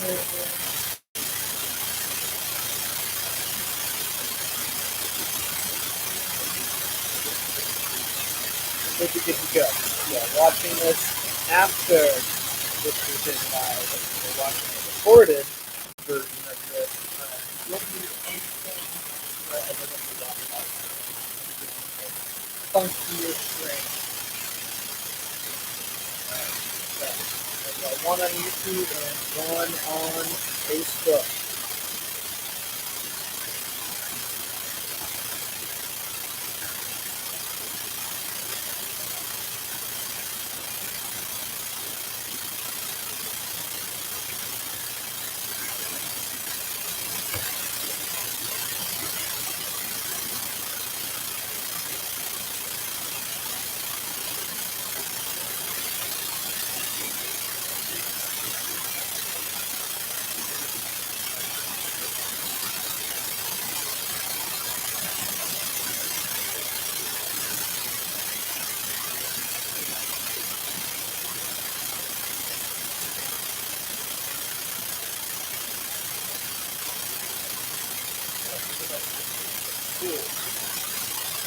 Should be good to go. Yeah, watching this after this was in live, we're watching a recorded version of this. Don't need anything other than the Wi-Fi. Funkier string. I've got one on YouTube and one on Facebook.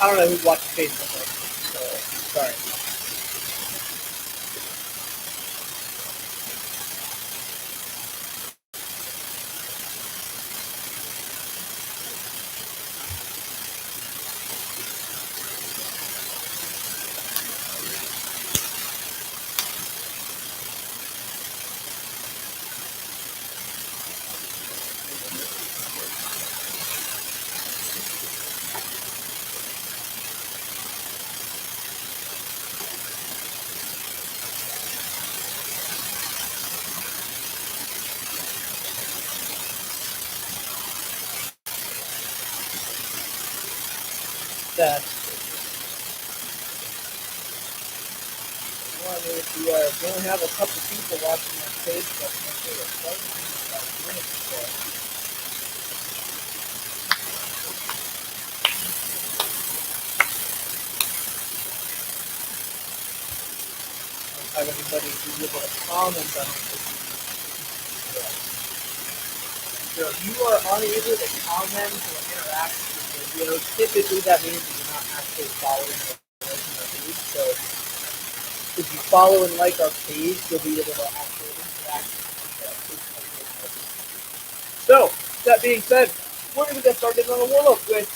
I don't know who watched Facebook, so sorry. That. Well, I mean, if you only have a couple people watching on Facebook, make sure it's like about a minute or so. Don't have anybody who's able to comment on it. So if you are unable to comment or interact with the video, typically that means that you're not actually following or liking our page. So if you follow and like our page, you'll be able to actually interact with our page. So, that being said, we're going to get started on a warm-up with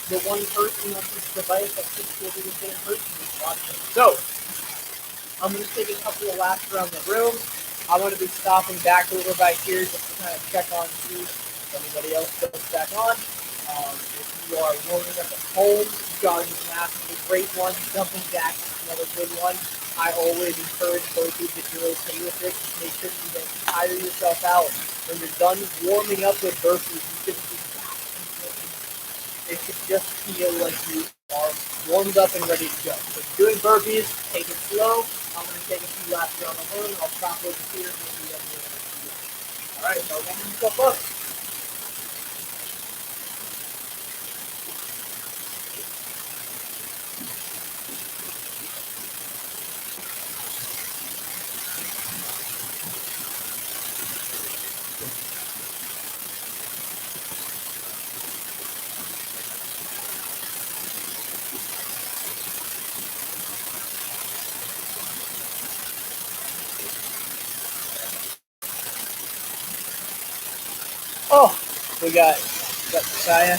the one person on this device that fits will be the same person who's watching. So, I'm going to take a couple of laps around the room. I'm going to be stopping back over by here just to kind of check on you. If anybody else goes back on. If you are warming up at home, jogging laps is a great one. Jumping jacks is another good one. I always encourage burpees if you're okay with it. Just make sure you don't tire yourself out. When you're done warming up with burpees, you should be back and it should just feel like you are warmed up and ready to go. So if you're doing burpees, take it slow. I'm going to take a few laps around the room. I'll stop over here and maybe get another few laps. All right, so warming yourself up. Oh, we got Josiah on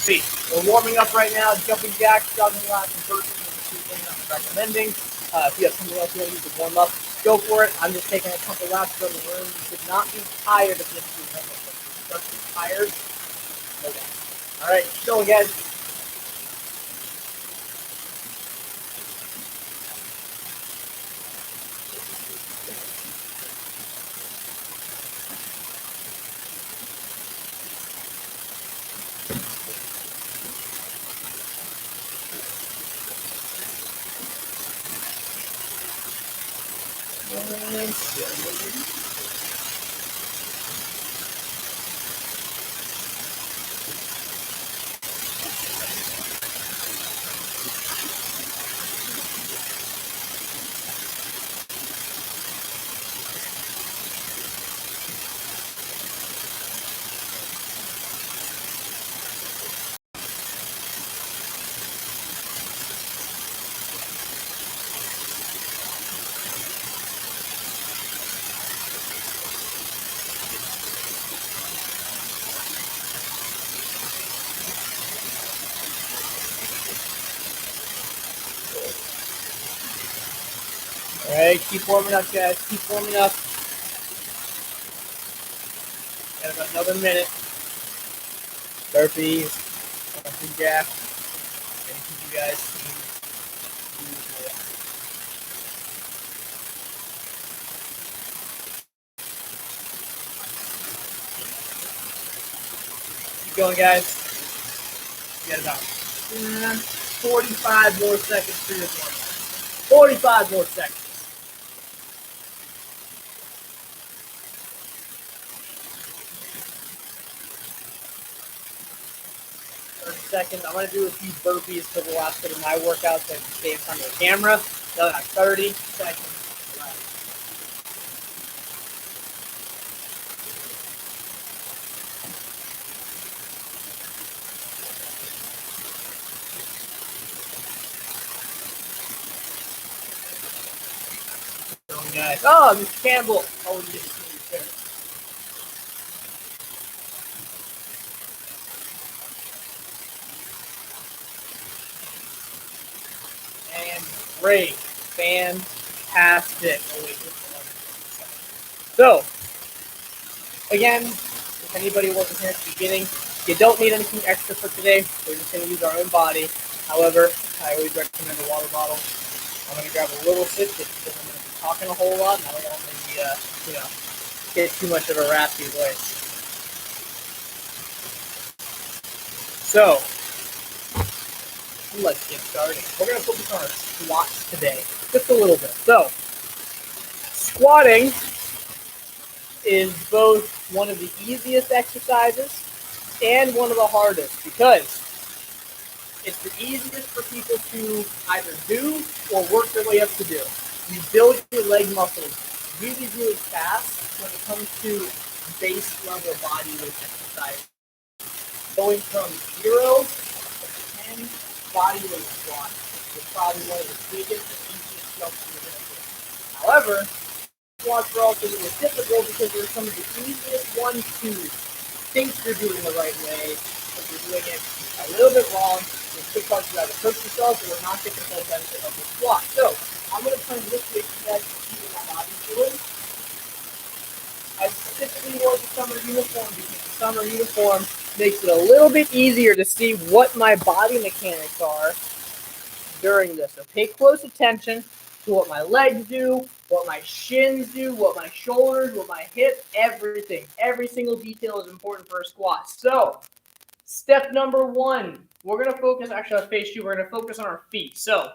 feet. We're warming up right now, jumping jacks, jogging laps, and burpees are the two things I'm recommending. If you have somebody else you want to use to warm up, go for it. I'm just taking a couple laps around the room. You should not be tired at the end of your warm up. If you start to be tired, slow down. All right, go guys. right, keep warming up, guys. Keep warming up. Got about another minute. Burpees, jumping jack, anything you guys seem to do. Keep going, guys. You got about 45 more seconds for your warm-up. 45 more seconds. 30 seconds. I'm going to do a few burpees for the last bit of my workout so I can stay in front of the camera. So I got 30 seconds left. Going, guys. Oh, Mr. Campbell. Oh, you just see your And great. Fantastic. Oh, wait. So, again, if anybody wasn't here at the beginning, you don't need anything extra for today. We're just going to use our own body. However, I always recommend a water bottle. I'm going to grab a little sip just because I'm going to be talking a whole lot, and I don't want to get too much of a raspy voice. So, let's get started. We're going to focus on our squats today, just a little bit. So, squatting is both one of the easiest exercises and one of the hardest because it's the easiest for people to either do or work their way up to do. You build your leg muscles really, really fast when it comes to base level body weight exercise. Going from 0 to 10 body weight squats is probably one of the biggest and easiest jumps you're going to do. However, squats are also really difficult because they're some of the easiest ones to think you're doing the right way, but you're doing it a little bit wrong. It's good parts you either coach yourself or not get the full benefit of the squat. So I'm going to turn this way so you guys can see what my body's doing. I specifically wore the summer uniform because the summer uniform makes it a little bit easier to see what my body mechanics are during this. So pay close attention to what my legs do, what my shins do, what my shoulders, what my hips, everything. Every single detail is important for a squat. So, step number 1, we're going to focus, actually I'll face you, we're going to focus on our feet. So,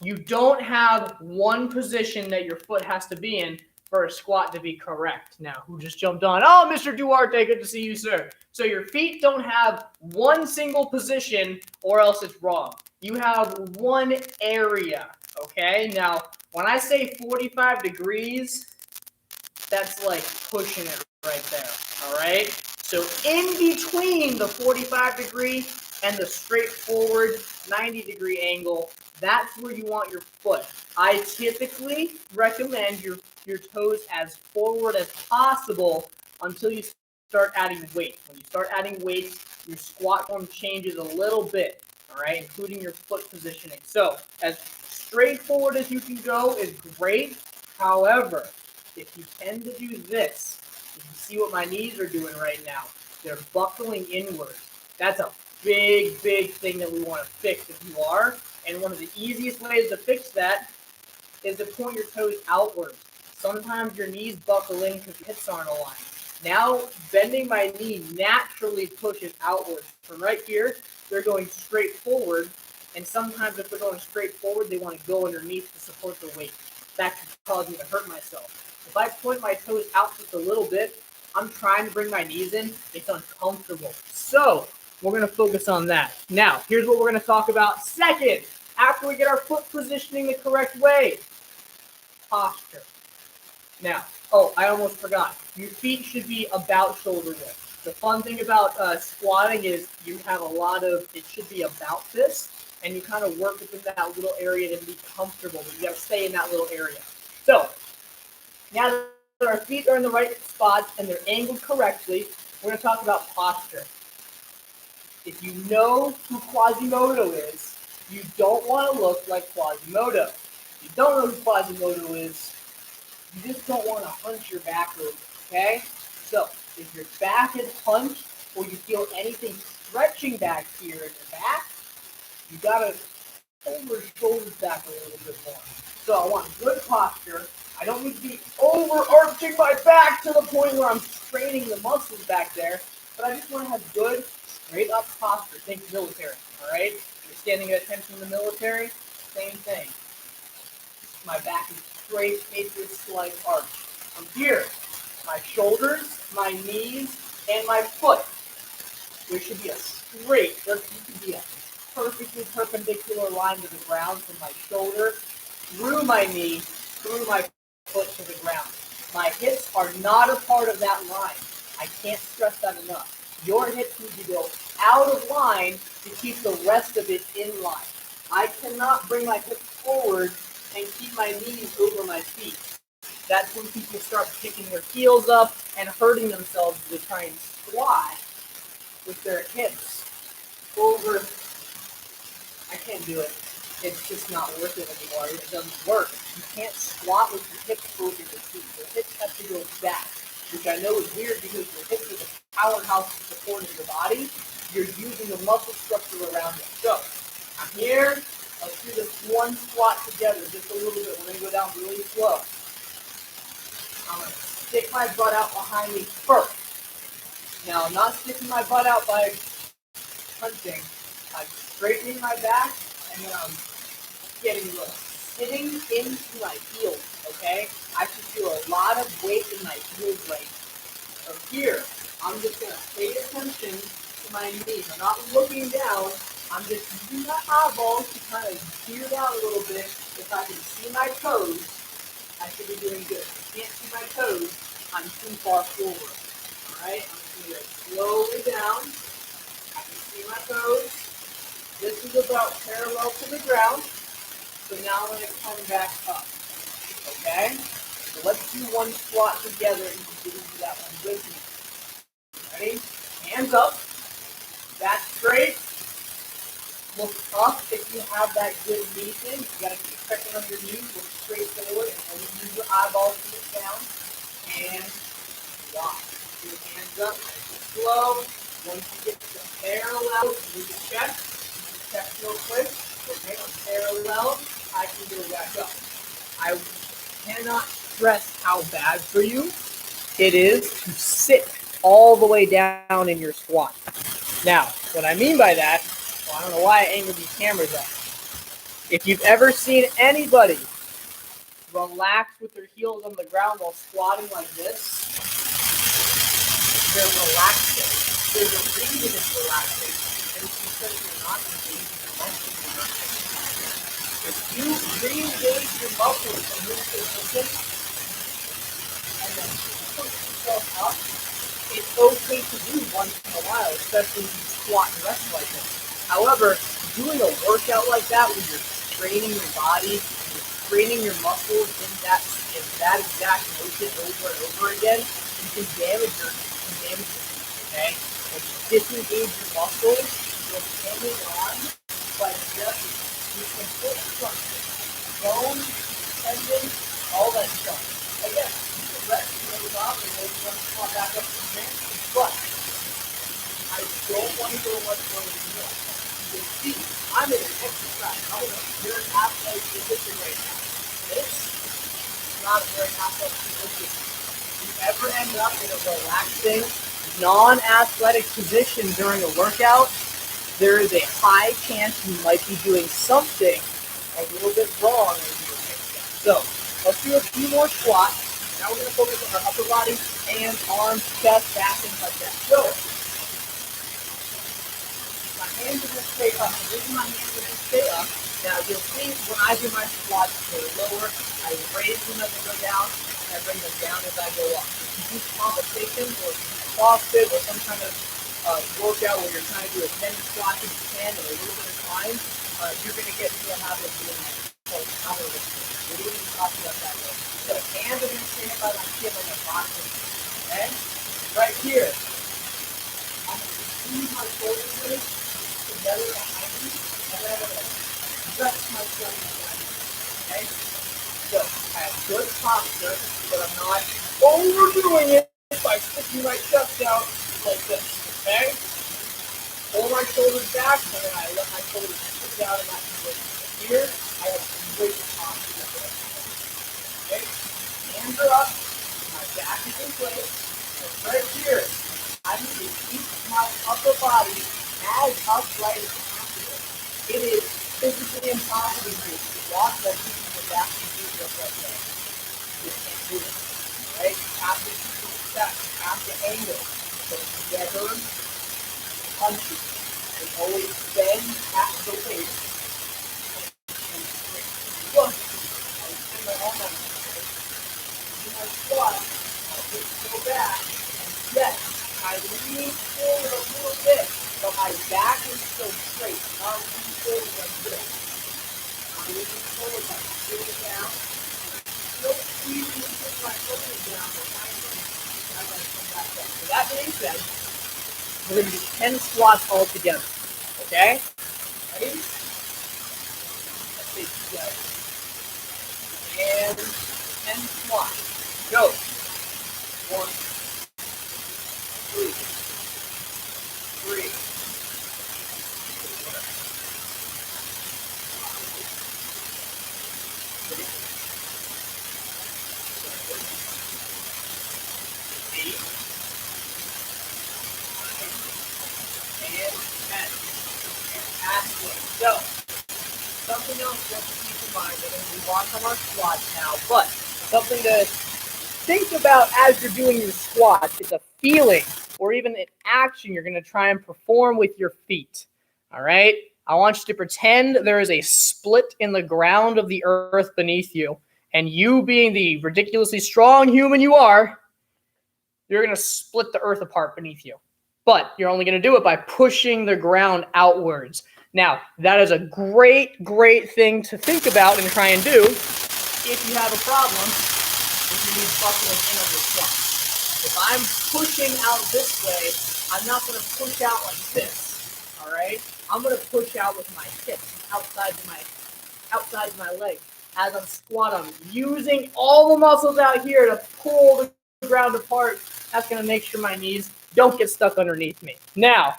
you don't have one position that your foot has to be in for a squat to be correct. Now, who just jumped on? Oh, Mr. Duarte, good to see you, sir. So your feet don't have one single position or else it's wrong. You have one area, okay? Now, when I say 45 degrees, that's like pushing it right there, all right? So in between the 45 degree and the straightforward 90-degree angle, that's where you want your foot. I typically recommend your toes as forward as possible until you start adding weight. When you start adding weight, your squat form changes a little bit, all right, including your foot positioning. So as straightforward as you can go is great. However, if you tend to do this, you can see what my knees are doing right now. They're buckling inward. That's a big, big thing that we want to fix if you are. And one of the easiest ways to fix that is to point your toes outward. Sometimes your knees buckle in because your hips aren't aligned. Now, bending my knee naturally pushes outward. From right here, they're going straight forward. And sometimes if they're going straight forward, they want to go underneath to support the weight. That could cause me to hurt myself. If I point my toes out just a little bit, I'm trying to bring my knees in. It's uncomfortable. So we're going to focus on that. Now, here's what we're going to talk about second. After we get our foot positioning the correct way, posture. Now, I almost forgot. Your feet should be about shoulder width. The fun thing about squatting is you have a lot of, it should be about this, and you kind of work within that little area to be comfortable, but you got to stay in that little area. So, now that our feet are in the right spots and they're angled correctly, we're going to talk about posture. If you know who Quasimodo is, you don't want to look like Quasimodo. you don't know who Quasimodo is, you just don't want to hunch your back over, okay? So, if your back is hunched or you feel anything stretching back here in your back, you gotta pull your shoulders back a little bit more. So I want good posture. I don't need to be overarching my back to the point where I'm straining the muscles back there, but I just want to have good, straight up posture. Think military, all right? You're standing at attention in the military, same thing. My back is straight, make this slight arch. From here, my shoulders, my knees, and my foot. There should be a straight, there should be a perfectly perpendicular line to the ground from my shoulder, through my knee, through my foot to the ground. My hips are not a part of that line. I can't stress that enough. Your hips need to go out of line to keep the rest of it in line. I cannot bring my hips forward and keep my knees over my feet. That's when people start picking their heels up and hurting themselves as they try and squat with their hips over. I can't do it. It's just not worth it anymore. It doesn't work. You can't squat with your hips over your feet. Your hips have to go back, which I know is weird because your hips are the powerhouse supporting your body. You're using the muscle structure around it. So, I'm here. Let's do this one squat together just a little bit. We're going to go down really slow. I'm going to stick my butt out behind me first. Now, I'm not sticking my butt out by punching. I'm straightening my back, and then I'm getting sitting into my heels, okay? I should feel a lot of weight in my heels right now. From here, I'm just going to pay attention to my knees. I'm not looking down. I'm just using my eyeballs to kind of gear down a little bit. If I can see my toes, I should be doing good. If I can't see my toes, I'm too far forward. All right? I'm just going to go slowly down. I can see my toes. This is about parallel to the ground. So now I'm going to come back up. Okay? So let's do one squat together and you can do that one with me. Ready? Hands up. Back straight. Look up if you have that good knee thing. You got to keep checking on your knees. Look straight forward and use your eyeballs to look down. And walk. Your hands up. Nice and slow. Once you get to parallel, move the chest. Check real quick. Okay, I'm parallel. I can go back up. I cannot stress how bad for you it is to sit all the way down in your squat. Now, what I mean by that, well, I don't know why I angled these cameras up. If you've ever seen anybody relax with their heels on the ground while squatting like this, they're relaxing. There's a reason it's relaxing, and it's because you're not engaging your muscles. If you re-engage your muscles from this position and then push yourself up, it's okay to do once in a while, especially if you squat and rest like this. However, doing a workout like that where you're straining your body, you're straining your muscles in that exact motion over and over again, you can damage your okay? When you disengage your muscles, you're hanging on by just your complete structure. Bone, tendon, all that stuff. Again, you can rest those off and then you want to come back up from there. But I don't want to go much further than this. You can see, I'm in an exercise. I'm in a very athletic position right now. This is not a very athletic position. If you ever end up in a relaxing, non-athletic position during a workout, there is a high chance you might be doing something a little bit wrong as you were fixing. So, let's do a few more squats. Now we're going to focus on our upper body, hands, arms, chest, back, things like that. So, my hands are going to stay up. The reason my hands are going to stay up, now you'll see when I do my squats, they're lower. I raise them as I go down, and I bring them down as I go up. If you do competitions or CrossFit or some kind of workout where you're trying to do as many squats as you can in a little bit of time, you're going to get into a habit of doing that. So powerlifting. We're going to talk about that later. So hands are going to stand by my chin like a boxer. Okay? Right here. I'm going to squeeze my shoulder blades together behind me, and then I'm going to stretch my shoulders behind me. Okay? I have good posture, but I'm not overdoing it by sticking my chest out like this, okay? Pull my shoulders back, and then I let my shoulders stick down in that position. Here, I have great posture. Okay? Hands are up, my back is in place, and right here, I need to keep my upper body as upright as possible. It is physically impossible to walk like this in the back and do just like that. You can't do it. Right? You have to keep the step, you have to angle. So never punch it. And always bend at the waist and straight. Look, I spin my arm on this, right? Do my squat, I just go back, and yes, I lean forward a little bit, but my back is still straight. I'm not leaning forward like this. I'm leaning forward like straight down. Still squeezing and putting my shoulders down behind me as I come back up. So that being said, we're going to do 10 squats all together. Okay? Ready? Let's see you guys. And 10 squats. Go. 1, 2, 3, 8, 9, and 10. Fantastic. So, something else just to keep in mind, we're going to move on from our squats now, but something to think about as you're doing your squats is a feeling or even an action you're going to try and perform with your feet. All right? I want you to pretend there is a split in the ground of the earth beneath you, and you being the ridiculously strong human you are, you're going to split the earth apart beneath you. But you're only going to do it by pushing the ground outwards. Now, that is a great, great thing to think about and try and do if you have a problem if you need buckling in on your squat. If I'm pushing out this way, I'm not going to push out like this, all right? I'm going to push out with my hips outside of my legs. As I'm squatting, I'm using all the muscles out here to pull the ground apart. That's going to make sure my knees don't get stuck underneath me. Now,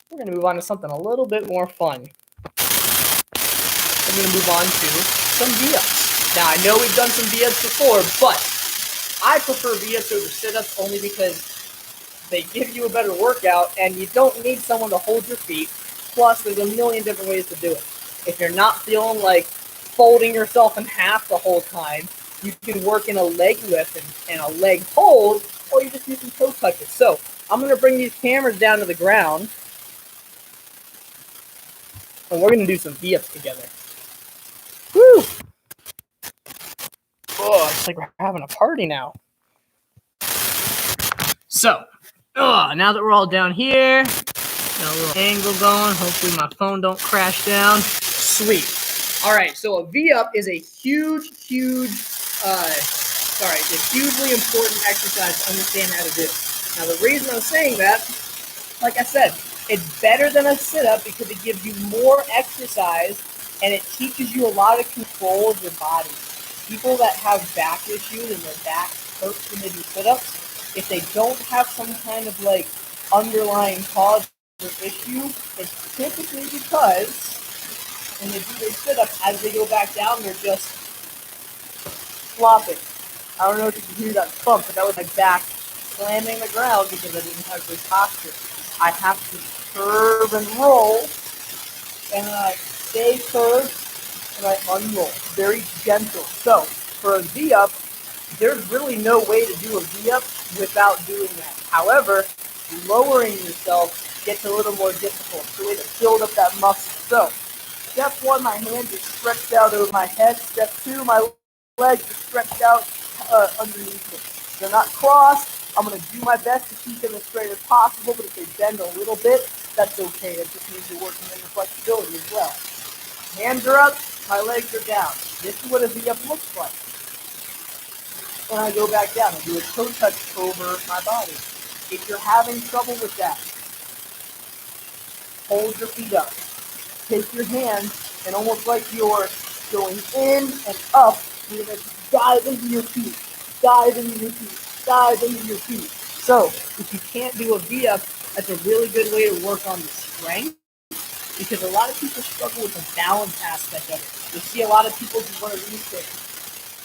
we're going to move on to something a little bit more fun. We're going to move on to some V-ups. Now, I know we've done some V-ups before, but I prefer V-ups over sit-ups only because they give you a better workout, and you don't need someone to hold your feet. Plus, there's a million different ways to do it. If you're not feeling like folding yourself in half the whole time, you can work in a leg lift and a leg hold, or you just do some toe touches. So, I'm going to bring these cameras down to the ground, and we're going to do some V-ups together. Woo! Oh, it's like we're having a party now. So, now that we're all down here, got a little angle going. Hopefully my phone don't crash down. Sweet. All right, so a V-up is a hugely important exercise to understand how to do. Now, the reason I'm saying that, like I said, it's better than a sit-up because it gives you more exercise and it teaches you a lot of control of your body. People that have back issues and their back hurts when they do sit-ups, if they don't have some kind of like underlying cause or issue, it's typically because when they do their sit-ups, as they go back down, they're just flopping. I don't know if you can hear that thump, but that was my back slamming the ground because I didn't have good posture. I have to curve and roll, and then I stay curved, and I unroll. Very gentle. So, for a V-up, there's really no way to do a V-up without doing that. However, lowering yourself gets a little more difficult. It's a way to build up that muscle. So, step 1, my hands are stretched out over my head. Step 2, my legs are stretched out underneath me. They're not crossed. I'm going to do my best to keep them as straight as possible, but if they bend a little bit, that's okay. It just means you're working on your flexibility as well. Hands are up, my legs are down. This is what a V-up looks like. When I go back down, I do a toe touch over my body. If you're having trouble with that, hold your feet up. Take your hands and almost like you're going in and up, You're going to dive into your feet, dive into your feet, dive into your feet. So if you can't do a V-up, that's a really good way to work on the strength, because a lot of people struggle with the balance aspect of it. You see a lot of people do one of these things,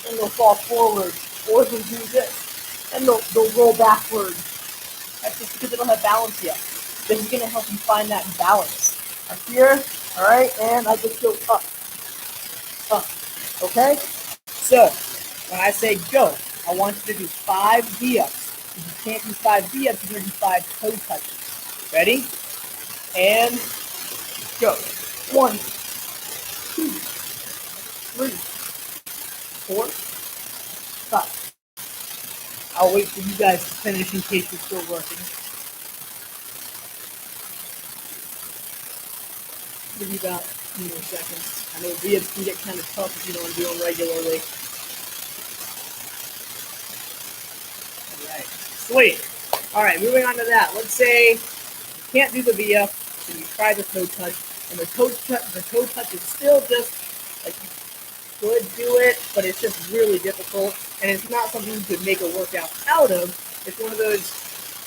and they'll fall forward, or they'll do this, and they'll roll backward. That's just because they don't have balance yet. This is going to help you find that balance. I'm here, all right, and I just go up, okay? So when I say go, I want you to do 5 V-ups. If you can't do 5 V-ups, you're going to do 5 toe touches. Ready? And go. 1, 2, 3, 4, 5. I'll wait for you guys to finish in case you're still working. Give you about 2 more seconds. I know V-ups can get kind of tough if you don't do them regularly. Alright, sweet. Alright, moving on to that. Let's say you can't do the V-up, so you try the toe touch, and the toe touch is still just like you could do it, but it's just really difficult, and it's not something you could make a workout out of. It's one of those,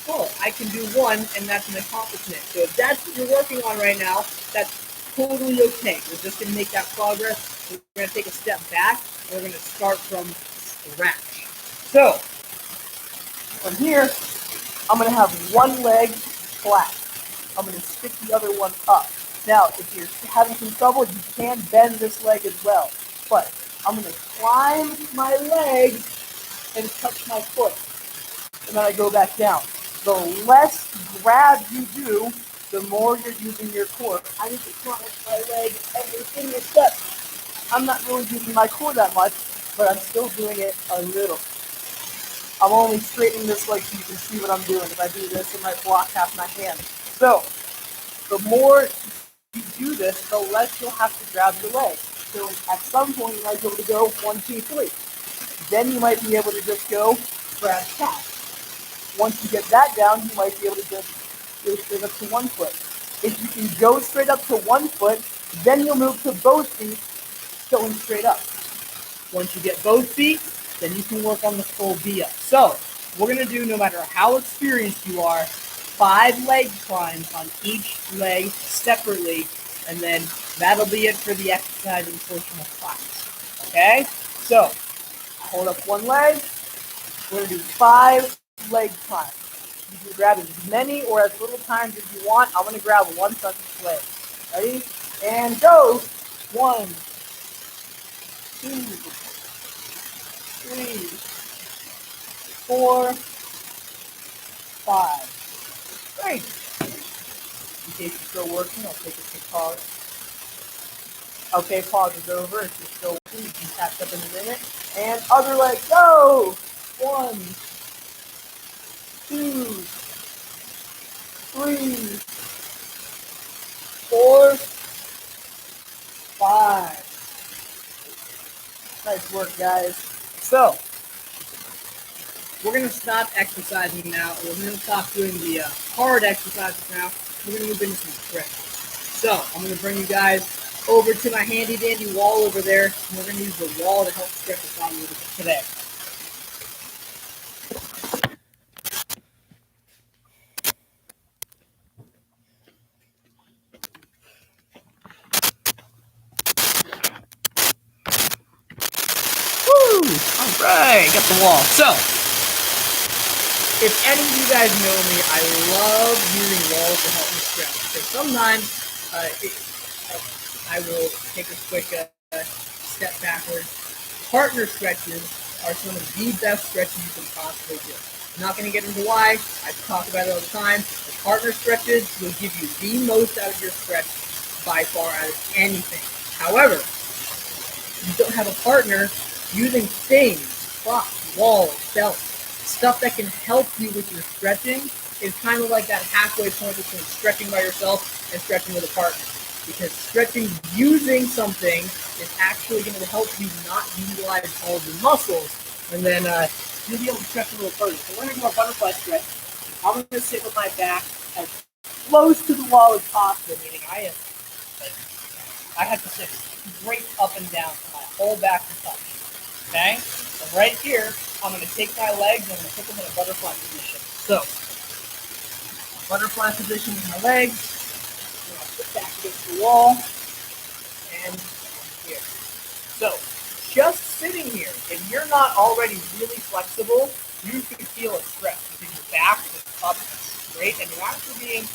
oh, I can do one, and that's an accomplishment. So if that's what you're working on right now, that's totally okay. We're just going to make that progress. We're going to take a step back, and we're going to start from scratch. So from here, I'm going to have one leg flat. I'm going to stick the other one up. Now, if you're having some trouble, you can bend this leg as well. But I'm going to climb my leg and touch my foot. And then I go back down. The less grab you do, the more you're using your core. I need to climb my leg every single step. I'm not really using my core that much, but I'm still doing it a little. I'm only straightening this leg so you can see what I'm doing. If I do this, it might block half my hand. So, the more you do this, the less you'll have to grab your leg. So at some point, you might be able to go 1, 2, 3. Then you might be able to just go grab cat. Once you get that down, you might be able to just go straight up to 1 foot. If you can go straight up to 1 foot, then you'll move to both feet going straight up. Once you get both feet, then you can work on the full V-up. So we're going to do, no matter how experienced you are, 5 leg climbs on each leg separately, and then that'll be it for the exercising portion of class. Okay? So hold up one leg. We're going to do 5 leg climbs. You can grab as many or as little times as you want. I'm going to grab one on each leg. Ready? And go. 1, 2, 3, 4, 5. Great. In case you're still working, I'll take a quick pause. Okay, pause is over. If you're still working, you can catch up in a minute. And other leg, go! 1, 2, 3, 4, 5. Nice work, guys. So, we're going to stop exercising now. We're going to stop doing the hard exercises now. We're going to move into some stretch. So, I'm going to bring you guys over to my handy dandy wall over there. And we're going to use the wall to help stretch us out a little bit today. Woo! All right, got the wall. So, if any of you guys know me, I love using walls to help me stretch. Because sometimes I will take a quick step backwards. Partner stretches are some of the best stretches you can possibly do. I'm not going to get into why. I talk about it all the time. The partner stretches will give you the most out of your stretch by far out of anything. However, if you don't have a partner, using things, props, walls, belts, stuff that can help you with your stretching is kind of like that halfway point between stretching by yourself and stretching with a partner. Because stretching using something is actually going to help you not utilize all of your muscles, and then you'll be able to stretch a little further. So we're going to do a butterfly stretch. I'm going to sit with my back as close to the wall as possible, meaning I have to sit straight up and down for my whole back to touch. Okay? And right here, I'm going to take my legs and I'm going to put them in a butterfly position. So, butterfly position with my legs. I'm going to put back against the wall. And here. So, just sitting here, if you're not already really flexible, you can feel a stretch because your back is up straight and you're actually being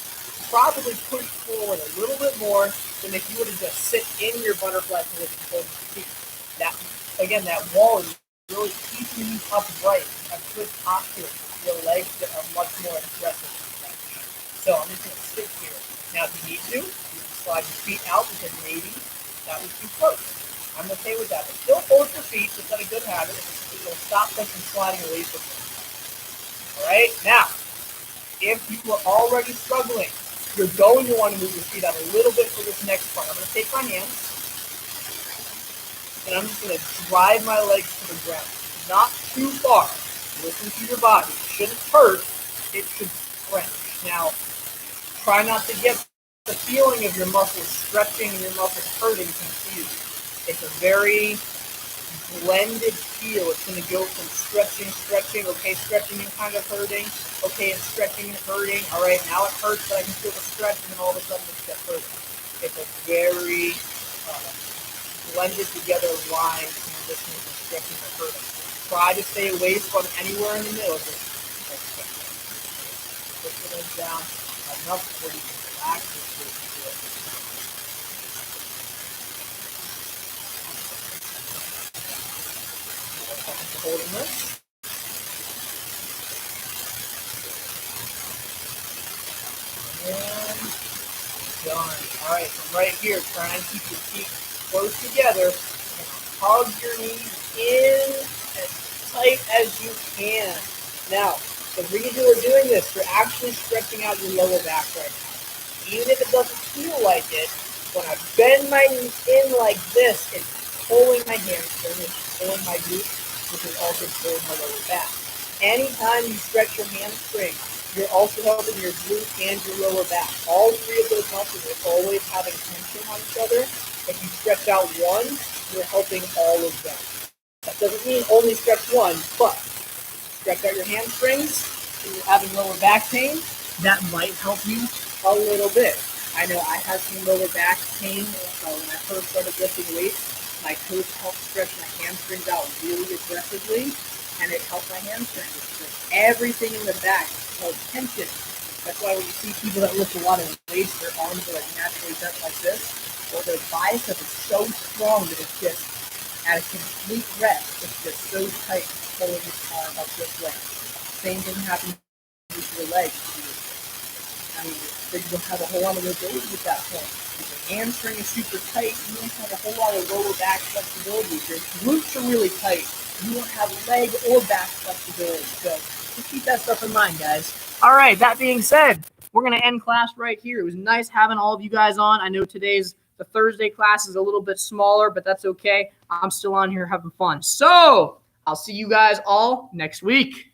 probably pushed forward a little bit more than if you were to just sit in your butterfly position holding your feet. That, again, that wall is really keeping you upright. You have good posture. Your legs are much more aggressive. So I'm just going to sit here. Now, if you need to, you can slide your feet out because maybe that was too close. I'm okay with that. But still hold your feet. It's not a good habit. It'll stop them from sliding away from you. All right? Now, if you are already struggling, you're going to want to move your feet out a little bit for this next part. I'm going to take my hands, and I'm just going to drive my legs to the ground. Not too far. Listen to your body. It shouldn't hurt. It should stretch. Now, try not to get the feeling of your muscles stretching and your muscles hurting confused. It's a very blended feel. It's going to go from stretching, okay, stretching and kind of hurting, okay, and stretching and hurting. All right, now it hurts, but I can feel the stretch, and then all of a sudden it's just hurting. It's a very blended together line transition from stretching and hurting. Try to stay away from anywhere in the middle. Just put your legs down enough where you can relax your foot. Holding this. And done. All right, from right here, try and keep your feet close together. And hug your knees in as tight as you can. Now, the reason we're doing this, we're actually stretching out your lower back right now. Even if it doesn't feel like it, when I bend my knees in like this, it's pulling my hamstring, it's pulling my glutes, which is also pulling my lower back. Anytime you stretch your hamstring, you're also helping your glute and your lower back. All three of those muscles are always having tension on each other. If you stretch out one, you're helping all of them. That doesn't mean only stretch one, but stretch out your hamstrings and you're having lower back pain, that might help you a little bit. I know I had some lower back pain when I first started lifting weights. My coach helped stretch my hamstrings out really aggressively, and it helped my hamstrings. Everything in the back held tension. That's why when you see people that lift a lot of weights, their arms are like naturally bent like this, or their bicep is so strong that it's just at a complete rest. It's just so tight, pulling his arm up this way. Same thing happens with your legs. I mean, you don't have a whole lot of mobility at that point. If your hamstring is super tight, you don't have a whole lot of lower back flexibility. If your glutes are really tight, you won't have leg or back flexibility. So just keep that stuff in mind, guys. All right, that being said, we're going to end class right here. It was nice having all of you guys on. I know the Thursday class is a little bit smaller, but that's okay. I'm still on here having fun. So I'll see you guys all next week.